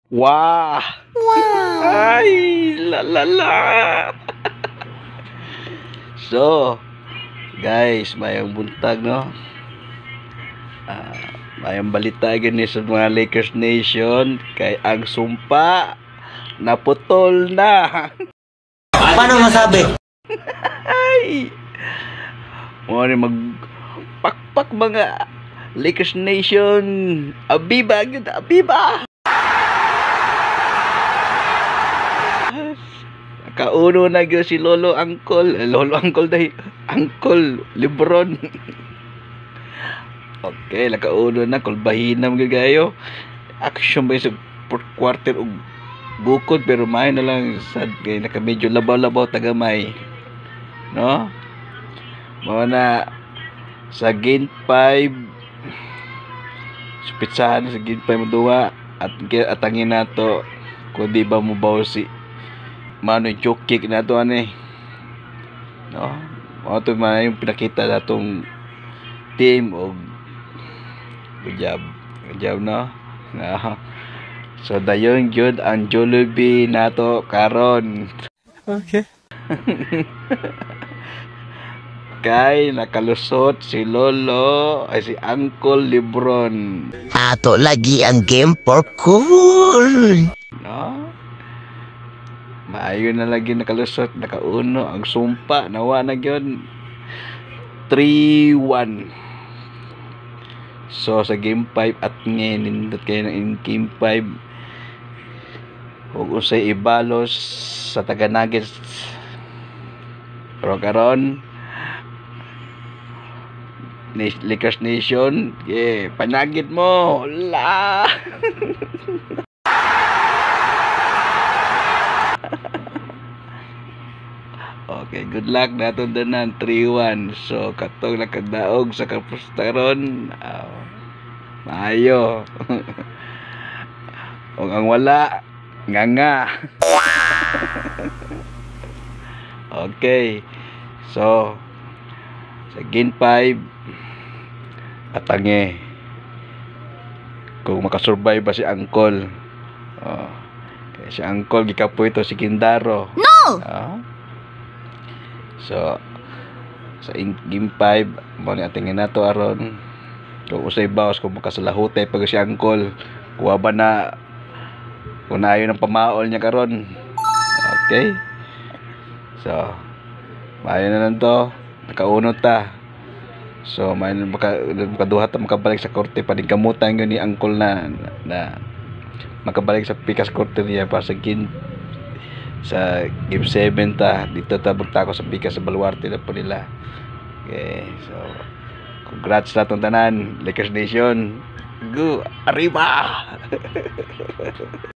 Wah! Ay, la la la. So, guys, mayang buntag, no? Mayang balita gani sa mga Lakers Nation kay ang sumpa naputol na. Paano masabi? Ay! Mo ni magpakpak mga Lakers Nation. Abiba gyud, abiba. Kauno na gyud si Lolo Uncle dahil Uncle Lebron. Okay, nakauno na kulbahinam gyud kayo. Action ba sa fourth quarter og bukod pero may na lang sad kay naka medyo labaw-labaw tagamay. No? Mao na sa game 5 supitsahan sa game 5 duwa at atangin nato kung di ba mo baw si mano joke kick na to ani, no? Mao to man yung pinakita natong team og good job no. So dayon gyud ang Jollibee nato karon. Okay. Kay nakalusot si Lolo ay si Uncle Lebron, Ato lagi ang game for cool. no? Maayo na lagi nakalusot, nakauno ang sumpa nawa na gyud 3-1. So sa game 5 at nindot kayo in game 5 ug usay ibalos sa taga Nuggets. Pero karon Lakers Nation, panagit mo la. Okay, good luck naton danan 3-1. So katong nakadaog sa kapustaron, maayo. Og ang wala nga. Okay. So sa game 5 atange kung makasurvive ba si Uncle. Kaya si Uncle gikapoy to si Kindaro. No! So sa game 5 mo ni atingin nato aron kung usay bawas kung makasalahote pag si Uncle kuha ba na kung naayon ang pamaol niya karon. Okay, so maayo na lang to, nakaunot ta. So may makaduha ta makabalik sa korte pa din kamutan yun ni Uncle na makabalik sa pikas korte niya para sa game 7 ta dito ta bagtako sa pikas sa baluarte na po nila. Okay, so congrats sa atong tanan Lakers Nation. Go arriba.